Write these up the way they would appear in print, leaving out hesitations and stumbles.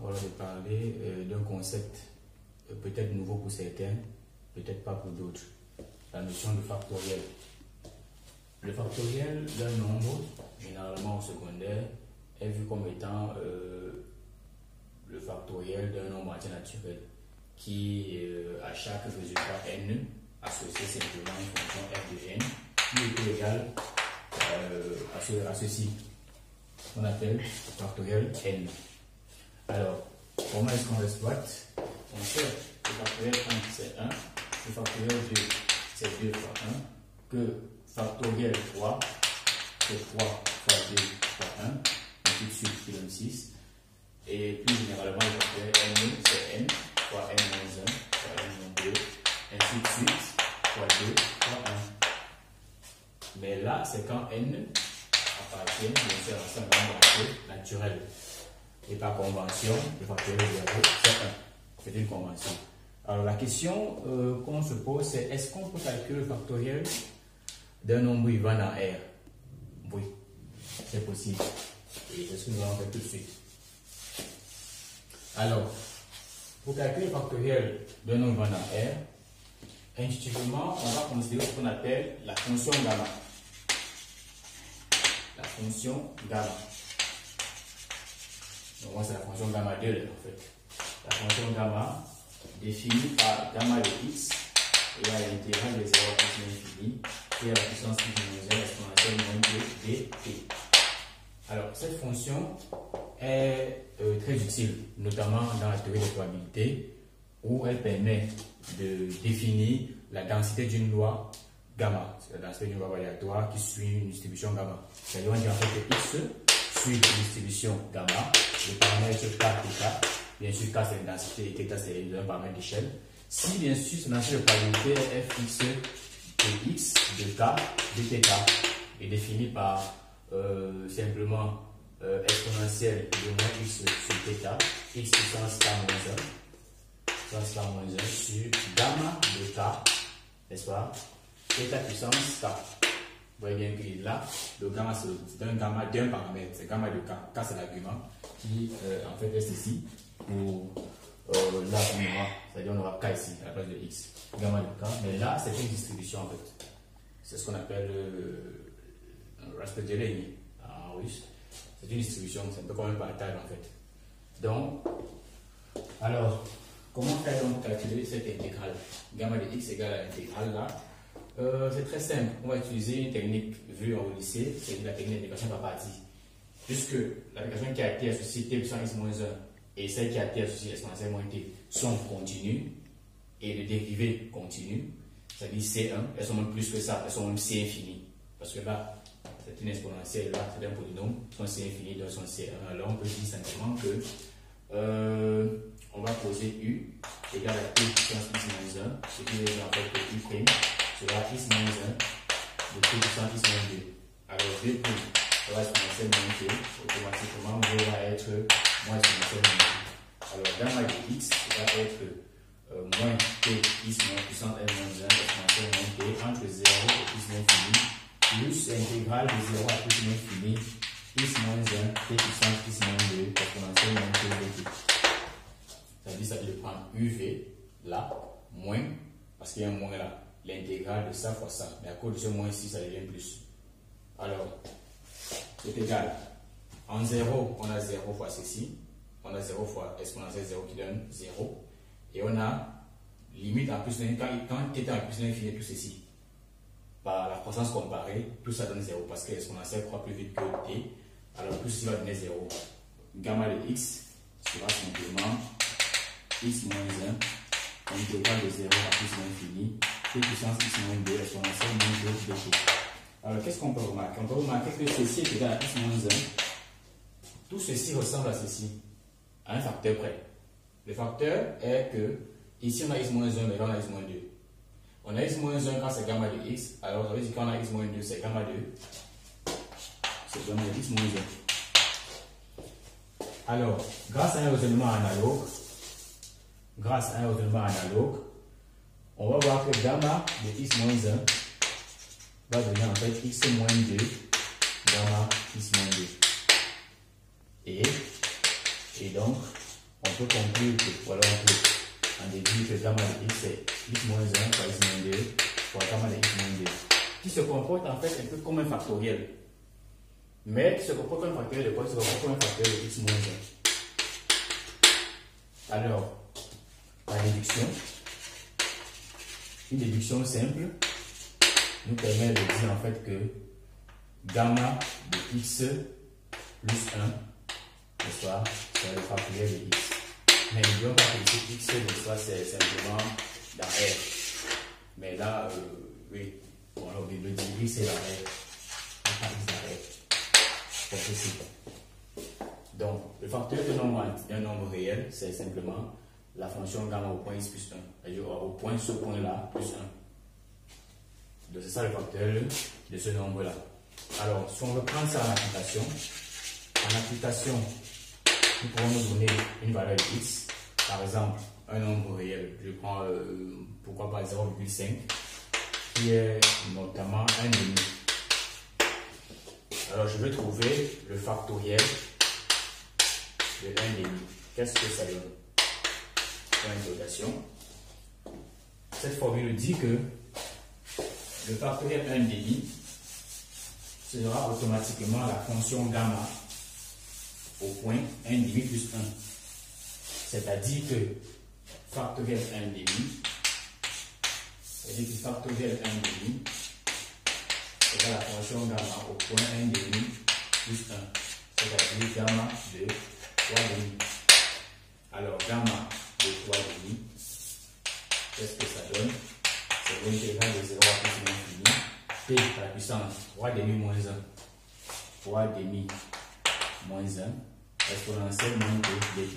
voilà, de parler d'un concept peut-être nouveau pour certains, peut-être pas pour d'autres. La notion de factoriel. Le factoriel d'un nombre, généralement au secondaire, est vu comme étant le factoriel d'un nombre entier naturel qui, à chaque résultat n, associe simplement une fonction f de n qui est égale à ceci, qu'on appelle factoriel n. Alors, comment est-ce qu'on l'exploite? On sait que le factoriel 1 c'est 1, le factoriel 2 c'est 2 fois 1, que factoriel 3 c'est 3 fois 2 fois 1, ainsi de suite qui donne 6. Et plus généralement, le factoriel n c'est n fois n moins 1 fois n moins 2, ainsi de suite, fois 2 fois 1. Mais là, c'est quand n appartient bien sûr à un nombre entier naturel. Et par convention, le factoriel 0 c'est 1. C'est une convention. Alors la question qu'on se pose, c'est est-ce qu'on peut calculer le factoriel d'un nombre vivant dans R? Oui, c'est possible. Et c'est ce que nous allons faire tout de suite. Alors, pour calculer le factoriel d'un nombre vivant dans R, intuitivement, on va considérer ce qu'on appelle la fonction gamma. La fonction gamma. Donc, moi, c'est la fonction gamma de L en fait. La fonction gamma définie par gamma de x égale à l'intégrale de 0 à l'infini et à la puissance x moins 1 exponentielle moins de dt. Alors, cette fonction est très utile, notamment dans la théorie des probabilités, où elle permet de définir la densité d'une loi gamma. C'est la densité d'une loi aléatoire qui suit une distribution gamma. C'est-à-dire, on dit en fait que x suit une distribution gamma, le paramètre k et k. Bien sûr, k c'est une densité et θ c'est un paramètre d'échelle. Si bien sûr, cette densité de probabilité est fx de x de k de θ est définie par simplement exponentielle de moins x sur θ, x puissance k moins 1 sur gamma de k, n'est-ce pas, θ puissance k. Vous voyez bien que là, le gamma c'est un gamma d'un paramètre, c'est gamma de k. K c'est l'argument qui en fait reste ici pour l'argument, c'est-à-dire on aura k ici à la place de x, gamma de k. Mais là c'est une distribution en fait. C'est ce qu'on appelle распределение en russe. C'est une distribution, c'est un peu comme un partage en fait. Donc, alors, comment faire donc calculer cette intégrale? Gamma de x égale à l'intégrale là. C'est très simple. On va utiliser une technique vue au lycée, c'est la technique d'intégration par partie. Puisque l'application qui a été associée t puissance x moins 1 et celle qui a été associée exponentielle moins t sont continues et le dérivé continue, c'est-à-dire C1, elles sont même plus que ça, elles sont même C infini. Parce que là, c'est une exponentielle, là, c'est un polynôme, sont C infini, donc sont C1. Alors on peut dire simplement que on va poser U égale à t puissance x moins 1, ce qui veut dire en fait que U' sera x moins 1 de t puissance x moins 2. Alors 2 pour la exponentielle moins t, automatiquement V va être moins exponentielle moins 2. Alors gamma de x va être moins t x moins puissance n moins 1 exponentielle moins t entre 0 et plus l'infini plus l'intégrale de 0 à plus l'infini x moins 1 t puissance x moins 2 exponentielle moins t dt. C'est-à-dire ça veut prendre uv là moins parce qu'il y a un moins là. L'intégrale de ça fois ça. Mais à cause de ce moins ici, ça devient plus. Alors, c'est égal. En 0, on a 0 fois ceci. On a 0 fois exponentielle 0 qui donne 0. Et on a limite en plus l'infini. Quand θ en plus l'infini, tout ceci. Par la croissance comparée, tout ça donne 0. Parce que l'exponentielle croît plus vite que t. Alors, tout ceci va donner 0. Gamma de x sera simplement x moins 1. Intégrale de 0 à plus l'infini. T puissance x moins 2 exponentielle moins 2 dt. Alors qu'est-ce qu'on peut remarquer? On peut remarquer que ceci est égal à x moins 1. Tout ceci ressemble à ceci, à un facteur près. Le facteur est que ici on a x moins 1, mais là on a x moins 2. On a x moins 1 quand c'est gamma de x, alors ça veut dire quand on a x moins 2, c'est gamma de c'est gamma de x moins 1. Alors, grâce à un raisonnement analogue, on va voir que gamma de x moins 1 va donner en fait x moins 2 gamma x moins 2. Et donc, on peut conclure que, voilà, on peut en déduire que gamma de x c'est x moins 1 fois x moins 2 fois gamma de x moins 2, qui se comporte en fait un peu comme un factoriel. Mais qui se comporte comme un factoriel de quoi? Se comporte comme un factoriel de x moins 1. Alors, la déduction, une déduction simple, nous permet de dire en fait que gamma de x plus 1, n'est-ce pas, c'est le factoriel de x. Mais n'oublions pas que ici x, n'est-ce pas, c'est simplement dans R. Mais là, oui, on a oublié de dire x c'est dans R. Pas x dans R. C'est possible. Donc, le factoriel d'un nombre réel, c'est simplement la fonction gamma au point x plus 1. C'est-à-dire au point, ce point-là, plus 1. Donc, c'est ça le factoriel de ce nombre-là. Alors, si on veut prendre ça en application, nous pourrons nous donner une valeur de x. Par exemple, un nombre réel. Je prends, pourquoi pas 0,5, qui est notamment 1,5. Alors, je veux trouver le factoriel de 1,5. Qu'est-ce que ça donne? Point d'interrogation. Cette formule dit que le factoriel 1,5 sera automatiquement la fonction gamma au point 1,5 plus 1. C'est-à-dire que factoriel 1,5, c'est-à-dire que factoriel 1,5 sera la fonction gamma au point 1,5 plus 1. C'est-à-dire gamma de 3,5. Alors, gamma de 3,5, qu'est-ce que ça donne? C'est l'intégrale de 0 à plus l'infini, p à la puissance 3,5 moins 1, 3,5 moins 1, exponentielle moins 2 dt.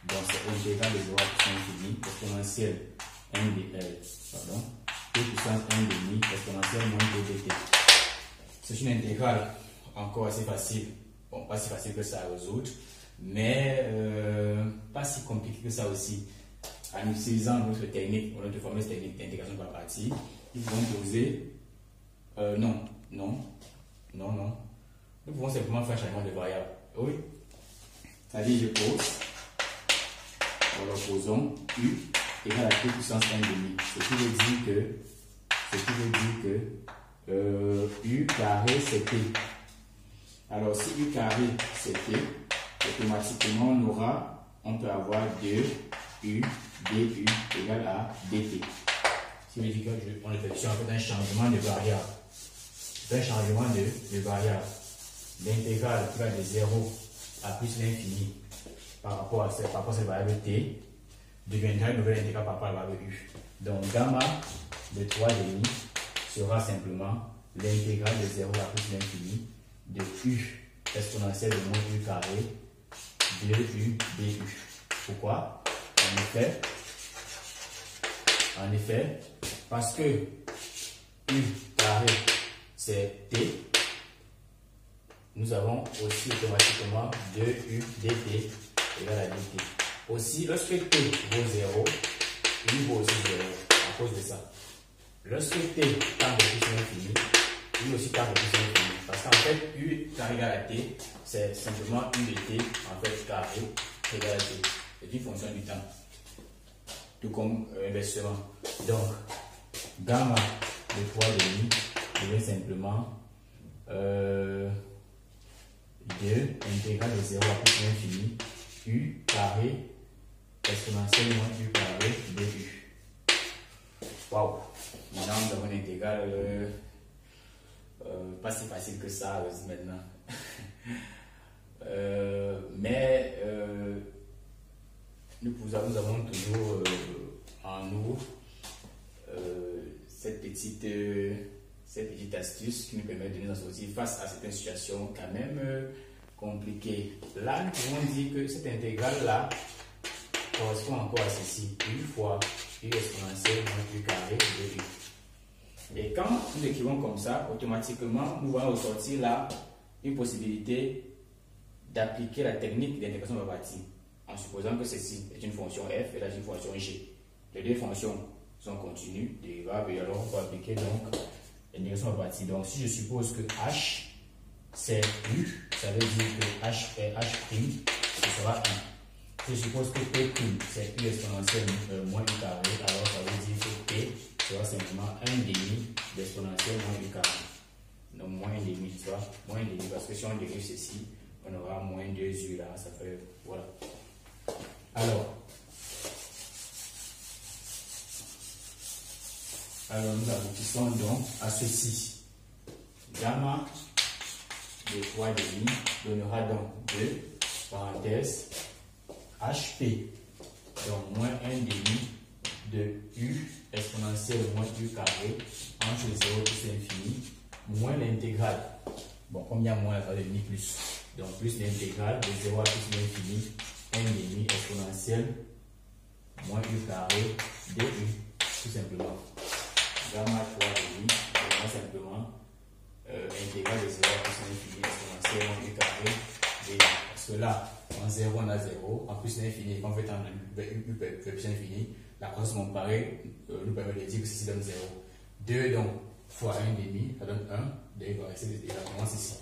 Donc, c'est l'intégrale de 0 à plus l'infini, exponentielle 1 pardon, p puissance 1,5, exponentielle moins 2 dt. C'est une intégrale encore assez facile. Bon, pas si facile que ça à résoudre, mais pas si compliqué que ça aussi. En utilisant notre technique, notre fameuse technique d'intégration par partie, ils vont poser non. Nous pouvons simplement faire un changement de variable. Oui. C'est-à-dire, je pose, alors posons u égale à p puissance 1,5. Ce qui veut dire que u carré c'est p. Alors, si u carré c'est p, automatiquement on peut avoir 2u du égale à dt. Ce qui veut dire qu'on effectue en fait un changement de variable. C'est un changement de variable. L'intégrale qui va de 0 à plus l'infini par rapport à cette variable t deviendra une nouvelle intégrale par rapport à la variable u. Donc gamma de 3,5 sera simplement l'intégrale de 0 à plus l'infini de u exponentielle de moins u carré de u du. Pourquoi? En effet, parce que u carré c'est t, nous avons aussi automatiquement 2u dt égale à dt. Aussi, lorsque t vaut 0, u vaut aussi 0 à cause de ça. Lorsque t tend de plus l'infini, u aussi tend de plus l'infini. Parce qu'en fait, u carré égale à t, c'est simplement u de t en fait carré égale à t. C'est une fonction du temps. Tout comme inversement. Donc, gamma de 3,5 devient simplement 2 intégrale de 0 à plus l'infini u carré exponentielle moins u carré de u. Waouh! Maintenant, nous avons une intégrale pas si facile que ça maintenant. Nous avons toujours en nous cette petite astuce qui nous permet de nous en sortir face à certaines situations quand même compliquées. Là, nous pouvons dire que cette intégrale-là correspond encore à ceci, u fois u exponentielle moins u carré de u. Et quand nous écrivons comme ça, automatiquement, nous allons ressortir là une possibilité d'appliquer la technique d'intégration par partie, en supposant que ceci est une fonction f et là c'est une fonction g. Les deux fonctions sont continues, dérivables, et alors on peut appliquer donc l'intégration par partie. Donc si je suppose que h c'est u, ça veut dire que h est h', ce sera 1. Je suppose que P prime, c'est U exponentielle moins U carré, alors ça veut dire que P sera simplement 1 demi d'exponentielle moins U carré. Donc moins 1 demi, tu vois, moins 1 demi, parce que si on dérive ceci, on aura moins 2U là, ça fait, voilà. Alors nous aboutissons donc à ceci. Gamma de 3 demi donnera donc 2, parenthèse, HP, donc moins 1 demi de U exponentielle moins U carré entre 0 plus l'infini, moins l'intégrale. Bon, comme il y a moins, ça devient plus. Donc plus l'intégrale de 0 à plus l'infini, 1 demi exponentielle moins U carré de U, tout simplement. Gamma 3 demi, donnera simplement intégrale de 0 à plus l'infini exponentielle moins U carré de U. Parce que là, en 0, on a 0, en plus l'infini, quand on fait en U plus l'infini, la croissance comparée nous permet de dire que ceci donne 0. 2 donc fois 1 demi, ça donne 1, donc il va rester exactement ceci.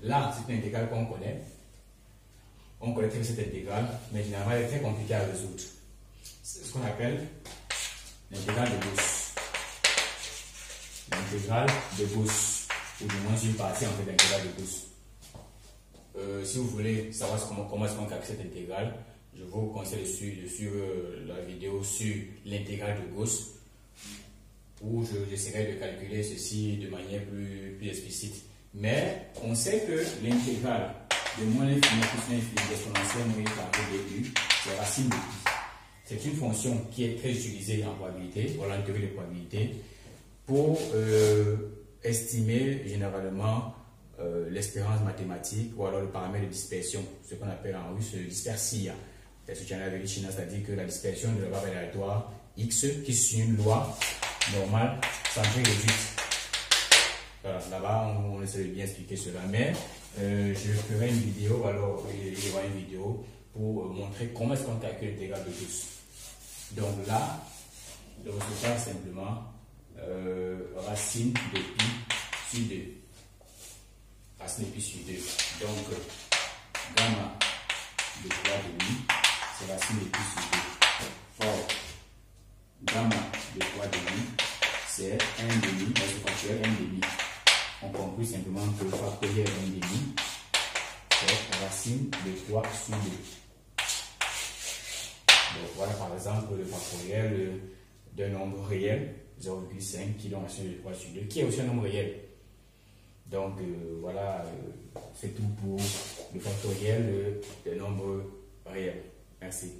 Là, c'est une intégrale qu'on connaît. On connaît très bien cette intégrale, mais généralement elle est très compliquée à résoudre. C'est ce qu'on appelle l'intégrale de Gauss. L'intégrale de Gauss, ou du moins une partie en fait de l'intégrale de Gauss. Si vous voulez savoir comment est-ce qu'on calcule cette intégrale, je vous conseille de suivre la vidéo sur l'intégrale de Gauss, où j'essaierai de calculer ceci de manière plus explicite. Mais on sait que l'intégrale de moins l'infini plus l'infini d'exponentielle moins carré de U, c'est racine de pi. C'est une fonction qui est très utilisée en probabilité, voilà en théorie de probabilité, pour estimer généralement l'espérance mathématique ou alors le paramètre de dispersion, ce qu'on appelle en russe dispersia. C'est-à-dire que la dispersion de la variable aléatoire X qui suit une loi normale centrée réduite. Voilà, là-bas on essaie de bien expliquer cela, mais je ferai une vidéo, alors il y aura une vidéo pour montrer comment est-ce qu'on calcule l'intégrale de Gauss. Donc là, le résultat est simplement racine de pi sur 2. Racine de pi sur 2. Donc, gamma de 3 demi, c'est racine de pi sur 2. Or, gamma de 3 demi, c'est 1 demi, c'est factoriel 1 demi. On conclut simplement que le factoriel 1 demi, c'est racine de 3 sur 2. Donc voilà par exemple le factoriel d'un nombre réel, 0,5, qui donne racine de 3 sur 2, qui est aussi un nombre réel. Donc voilà, c'est tout pour le factoriel d'un nombre réel. Merci.